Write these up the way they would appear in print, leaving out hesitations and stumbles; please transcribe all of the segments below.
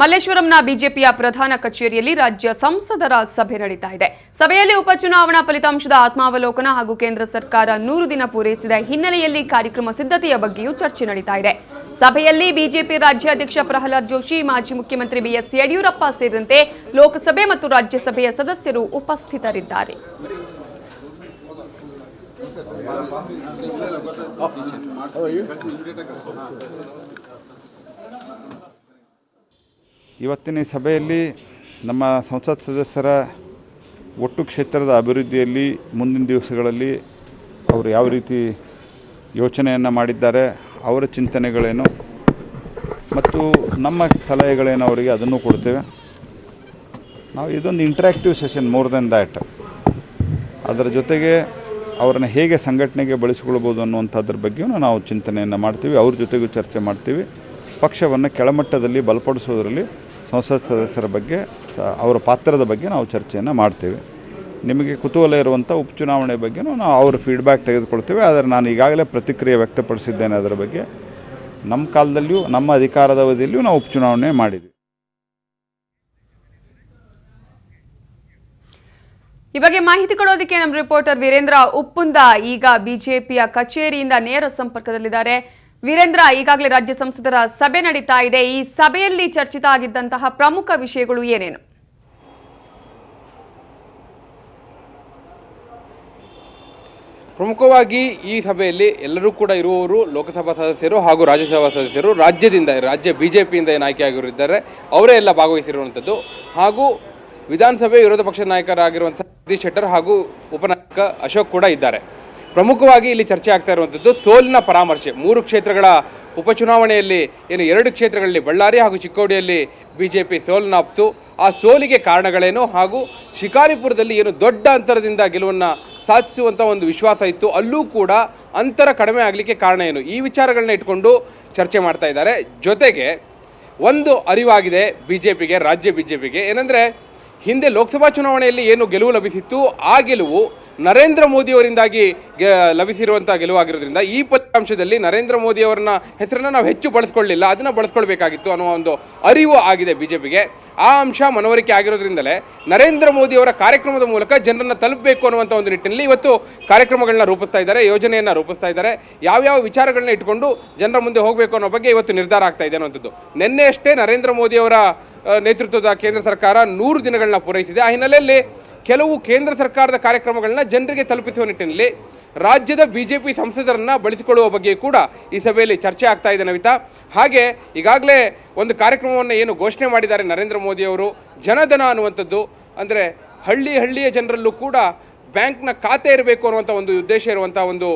ಮಲ್ಲೇಶ್ವರಂನ ಬಿಜೆಪಿಯ ಪ್ರಧಾನ ಕಚೇರಿಯಲ್ಲಿ ರಾಜ್ಯ ಸಂಸದರ ಸಭೆ ನಡೆಯುತ್ತಾ ಇದೆ. ಸಭೆಯಲ್ಲಿ ಉಪಚುನಾವಣಾ ಫಲಿತಾಂಶದ ಆತ್ಮಾವಲೋಕನ ಹಾಗೂ ಕೇಂದ್ರ ಸರ್ಕಾರ 100 ದಿನ ಪೂರೈಸಿದ ಹಿನ್ನೆಲೆಯಲ್ಲಿ ಕಾರ್ಯಕ್ರಮ ಸಿದ್ಧತೆಯ ಬಗ್ಗೆಯೂ ಚರ್ಚೆ ನಡೆಯುತ್ತಾ ಇದೆ. ಸಭೆಯಲ್ಲಿ ಬಿಜೆಪಿ ರಾಜ್ಯಾಧ್ಯಕ್ಷ ಪ್ರಹ್ಲಾದ್ ಜೋಶಿ, ಮಾಜಿ ಮುಖ್ಯಮಂತ್ರಿ ಬಿಎಸ್ ಯಡಿಯೂರಪ್ಪ ಸೇರಿದಂತೆ ಲೋಕಸಭೆ ಮತ್ತು ರಾಜ್ಯಸಭೆಯ ಸದಸ್ಯರು ಉಪಸ್ಥಿತರಿದ್ದಾರೆ. ಇವತ್ತಿನ ಸಭೆಯಲ್ಲಿ ನಮ್ಮ ಸಂಸತ್ ಸದಸ್ಯರ ಒಟ್ಟು ಕ್ಷೇತ್ರದ ಅಭಿವೃದ್ಧಿಯಲ್ಲಿ ಮುಂದಿನ ದಿವಸಗಳಲ್ಲಿ ಅವರು ಯಾವ ರೀತಿ ಯೋಚನೆಯನ್ನು ಮಾಡಿದ್ದಾರೆ, ಅವರ ಚಿಂತನೆಗಳೇನು ಮತ್ತು ನಮ್ಮ ಸಲಹೆಗಳೇನು ಅವರಿಗೆ ಅದನ್ನು ಕೊಡ್ತೇವೆ. ನಾವು ಇದೊಂದು interactive session, more than that. ಅದರ ಜೊತೆಗೆ ಅವರನ್ನು ಹೇಗೆ ಸಂಘಟನೆಗೆ ಬಳಸಿಕೊಳ್ಬೋದು ಅನ್ನುವಂಥದ್ರ ಬಗ್ಗೆಯೂ ನಾವು ಚಿಂತನೆಯನ್ನು ಮಾಡ್ತೀವಿ. ಅವ್ರ ಜೊತೆಗೂ ಚರ್ಚೆ ಮಾಡ್ತೀವಿ. ಪಕ್ಷವನ್ನು ಕೆಳಮಟ್ಟದಲ್ಲಿ ಬಲಪಡಿಸೋದರಲ್ಲಿ ಸಂಸತ್ ಸದಸ್ಯರ ಬಗ್ಗೆ, ಅವರ ಪಾತ್ರದ ಬಗ್ಗೆ ನಾವು ಚರ್ಚೆಯನ್ನು ಮಾಡ್ತೇವೆ. ನಿಮಗೆ ಕುತೂಹಲ ಇರುವಂಥ ಉಪಚುನಾವಣೆ ಬಗ್ಗೆನೂ ನಾವು ಅವರ ಫೀಡ್ಬ್ಯಾಕ್ ತೆಗೆದುಕೊಳ್ತೇವೆ. ಆದರೆ ನಾನು ಈಗಾಗಲೇ ಪ್ರತಿಕ್ರಿಯೆ ವ್ಯಕ್ತಪಡಿಸಿದ್ದೇನೆ. ಅದರ ಬಗ್ಗೆ ನಮ್ಮ ಕಾಲದಲ್ಲಿಯೂ ನಮ್ಮ ಅಧಿಕಾರದ ಅವಧಿಯಲ್ಲಿಯೂ ನಾವು ಉಪಚುನಾವಣೆ ಮಾಡಿದ್ವಿ. ಈ ಬಗ್ಗೆ ಮಾಹಿತಿ ಕೊಡೋದಕ್ಕೆ ನಮ್ಮ ರಿಪೋರ್ಟರ್ ವೀರೇಂದ್ರ ಉಪ್ಪುಂದ ಈಗ ಬಿಜೆಪಿಯ ಕಚೇರಿಯಿಂದ ನೇರ ಸಂಪರ್ಕದಲ್ಲಿದ್ದಾರೆ. ವೀರೇಂದ್ರ, ಈಗಾಗಲೇ ರಾಜ್ಯ ಸಂಸದರ ಸಭೆ ನಡೀತಾ ಇದೆ. ಈ ಸಭೆಯಲ್ಲಿ ಚರ್ಚಿತ ಆಗಿದ್ದಂತಹ ಪ್ರಮುಖ ವಿಷಯಗಳು ಏನೇನು? ಪ್ರಮುಖವಾಗಿ ಈ ಸಭೆಯಲ್ಲಿ ಎಲ್ಲರೂ ಕೂಡ ಇರುವವರು ಲೋಕಸಭಾ ಸದಸ್ಯರು ಹಾಗೂ ರಾಜ್ಯಸಭಾ ಸದಸ್ಯರು. ರಾಜ್ಯ ಬಿಜೆಪಿಯಿಂದ ಏನು ಆಯ್ಕೆಯಾಗಿದ್ದಾರೆ ಅವರೇ ಎಲ್ಲ ಭಾಗವಹಿಸಿರುವಂಥದ್ದು. ಹಾಗೂ ವಿಧಾನಸಭೆ ವಿರೋಧ ಪಕ್ಷದ ನಾಯಕರಾಗಿರುವಂಥ ಜಗದೀಶ್ ಶೆಟ್ಟರ್ ಹಾಗೂ ಉಪನಾಯಕ ಅಶೋಕ್ ಕೂಡ ಇದ್ದಾರೆ. ಪ್ರಮುಖವಾಗಿ ಇಲ್ಲಿ ಚರ್ಚೆ ಆಗ್ತಾ ಇರುವಂಥದ್ದು ಸೋಲಿನ ಪರಾಮರ್ಶೆ. 3 ಕ್ಷೇತ್ರಗಳ ಉಪಚುನಾವಣೆಯಲ್ಲಿ ಏನು 2 ಕ್ಷೇತ್ರಗಳಲ್ಲಿ ಬಳ್ಳಾರಿ ಹಾಗೂ ಚಿಕ್ಕೋಡಿಯಲ್ಲಿ ಬಿಜೆಪಿ ಸೋಲನ್ನಾಪ್ತು. ಆ ಸೋಲಿಗೆ ಕಾರಣಗಳೇನು ಹಾಗೂ ಶಿಕಾರಿಪುರದಲ್ಲಿ ಏನು ದೊಡ್ಡ ಅಂತರದಿಂದ ಗೆಲುವನ್ನು ಸಾಧಿಸುವಂಥ ಒಂದು ವಿಶ್ವಾಸ ಇತ್ತು, ಅಲ್ಲೂ ಕೂಡ ಅಂತರ ಕಡಿಮೆ ಆಗಲಿಕ್ಕೆ ಕಾರಣ ಏನು, ಈ ವಿಚಾರಗಳನ್ನ ಇಟ್ಕೊಂಡು ಚರ್ಚೆ ಮಾಡ್ತಾ ಇದ್ದಾರೆ. ಜೊತೆಗೆ ಒಂದು ಅರಿವಾಗಿದೆ ಬಿಜೆಪಿಗೆ, ರಾಜ್ಯ ಬಿಜೆಪಿಗೆ, ಏನಂದರೆ ಹಿಂದೆ ಲೋಕಸಭಾ ಚುನಾವಣೆಯಲ್ಲಿ ಏನು ಗೆಲುವು ಲಭಿಸಿತ್ತು, ಆ ಗೆಲುವು ನರೇಂದ್ರ ಮೋದಿಯವರಿಂದಾಗಿ ಲಭಿಸಿರುವಂಥ ಗೆಲುವಾಗಿರೋದ್ರಿಂದ ಈ ಫಲಿತಾಂಶದಲ್ಲಿ ನರೇಂದ್ರ ಮೋದಿಯವರನ್ನ ಹೆಸರನ್ನು ನಾವು ಹೆಚ್ಚು ಬಳಸ್ಕೊಳ್ಳಿಲ್ಲ, ಅದನ್ನು ಬಳಸ್ಕೊಳ್ಬೇಕಾಗಿತ್ತು ಅನ್ನೋ ಒಂದು ಅರಿವು ಆಗಿದೆ ಬಿಜೆಪಿಗೆ. ಆ ಅಂಶ ಮನವರಿಕೆ ಆಗಿರೋದ್ರಿಂದಲೇ ನರೇಂದ್ರ ಮೋದಿಯವರ ಕಾರ್ಯಕ್ರಮದ ಮೂಲಕ ಜನರನ್ನು ತಲುಪಬೇಕು ಅನ್ನುವಂಥ ಒಂದು ನಿಟ್ಟಿನಲ್ಲಿ ಇವತ್ತು ಕಾರ್ಯಕ್ರಮಗಳನ್ನ ರೂಪಿಸ್ತಾ ಇದ್ದಾರೆ, ಯೋಜನೆಯನ್ನು ರೂಪಿಸ್ತಾ ಇದ್ದಾರೆ. ಯಾವ್ಯಾವ ವಿಚಾರಗಳನ್ನ ಇಟ್ಕೊಂಡು ಜನರ ಮುಂದೆ ಹೋಗಬೇಕು ಅನ್ನೋ ಬಗ್ಗೆ ಇವತ್ತು ನಿರ್ಧಾರ ಆಗ್ತಾ ಇದೆ ಅನ್ನುವಂಥದ್ದು. ನಿನ್ನೆ ಅಷ್ಟೇ ನರೇಂದ್ರ ಮೋದಿಯವರ ನೇತೃತ್ವದ ಕೇಂದ್ರ ಸರ್ಕಾರ 100 ದಿನಗಳನ್ನ ಪೂರೈಸಿದೆ. ಆ ಹಿನ್ನೆಲೆಯಲ್ಲಿ ಕೆಲವು ಕೇಂದ್ರ ಸರ್ಕಾರದ ಕಾರ್ಯಕ್ರಮಗಳನ್ನ ಜನರಿಗೆ ತಲುಪಿಸುವ ನಿಟ್ಟಿನಲ್ಲಿ ರಾಜ್ಯದ ಬಿಜೆಪಿ ಸಂಸದರನ್ನ ಬಳಸಿಕೊಳ್ಳುವ ಬಗ್ಗೆ ಕೂಡ ಈ ಸಭೆಯಲ್ಲಿ ಚರ್ಚೆ ಆಗ್ತಾ ಇದೆ ನವಿತಾ. ಹಾಗೆ ಈಗಾಗಲೇ ಒಂದು ಕಾರ್ಯಕ್ರಮವನ್ನು ಏನು ಘೋಷಣೆ ಮಾಡಿದ್ದಾರೆ ನರೇಂದ್ರ ಮೋದಿಯವರು, ಜನಧನ ಅನ್ನುವಂಥದ್ದು. ಅಂದರೆ ಹಳ್ಳಿಯ ಜನರಲ್ಲೂ ಕೂಡ ಬ್ಯಾಂಕ್ನ ಖಾತೆ ಇರಬೇಕು ಅನ್ನುವಂಥ ಒಂದು ಉದ್ದೇಶ ಇರುವಂಥ ಒಂದು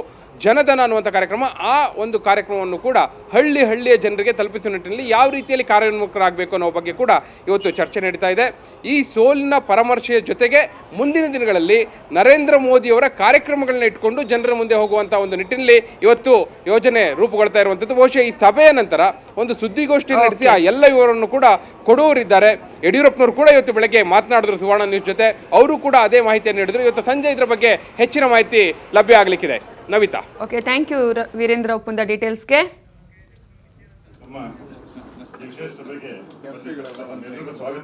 ಜನಧನ ಅನ್ನುವಂಥ ಕಾರ್ಯಕ್ರಮ. ಆ ಒಂದು ಕಾರ್ಯಕ್ರಮವನ್ನು ಕೂಡ ಹಳ್ಳಿಯ ಜನರಿಗೆ ತಲುಪಿಸುವ ನಿಟ್ಟಿನಲ್ಲಿ ಯಾವ ರೀತಿಯಲ್ಲಿ ಕಾರ್ಯೋನ್ಮುಖರಾಗಬೇಕು ಅನ್ನೋ ಬಗ್ಗೆ ಕೂಡ ಇವತ್ತು ಚರ್ಚೆ ನಡೀತಾ ಇದೆ. ಈ ಸೋಲಿನ ಪರಾಮರ್ಶೆಯ ಜೊತೆಗೆ ಮುಂದಿನ ದಿನಗಳಲ್ಲಿ ನರೇಂದ್ರ ಮೋದಿಯವರ ಕಾರ್ಯಕ್ರಮಗಳನ್ನ ಇಟ್ಕೊಂಡು ಜನರ ಮುಂದೆ ಹೋಗುವಂಥ ಒಂದು ನಿಟ್ಟಿನಲ್ಲಿ ಇವತ್ತು ಯೋಜನೆ ರೂಪುಗೊಳ್ತಾ ಇರುವಂಥದ್ದು. ಬಹುಶಃ ಈ ಸಭೆಯ ನಂತರ ಒಂದು ಸುದ್ದಿಗೋಷ್ಠಿ ನಡೆಸಿ ಆ ಎಲ್ಲ ವಿವರವನ್ನು ಕೂಡ ಕೊಡುವರಿದ್ದಾರೆ. ಯಡಿಯೂರಪ್ಪನವರು ಕೂಡ ಇವತ್ತು ಬೆಳಗ್ಗೆ ಮಾತನಾಡಿದ್ರು ಸುವರ್ಣ ನ್ಯೂಸ್ ಜೊತೆ. ಅವರು ಕೂಡ ಅದೇ ಮಾಹಿತಿಯನ್ನು ನೀಡಿದ್ರು. ಇವತ್ತು ಸಂಜೆ ಇದರ ಬಗ್ಗೆ ಹೆಚ್ಚಿನ ಮಾಹಿತಿ ಲಭ್ಯ ಆಗಲಿಕ್ಕಿದೆ. Navita. Okay, thank you Virendra Uppunda ಡೀಟೇಲ್ಸ್ಗೆ.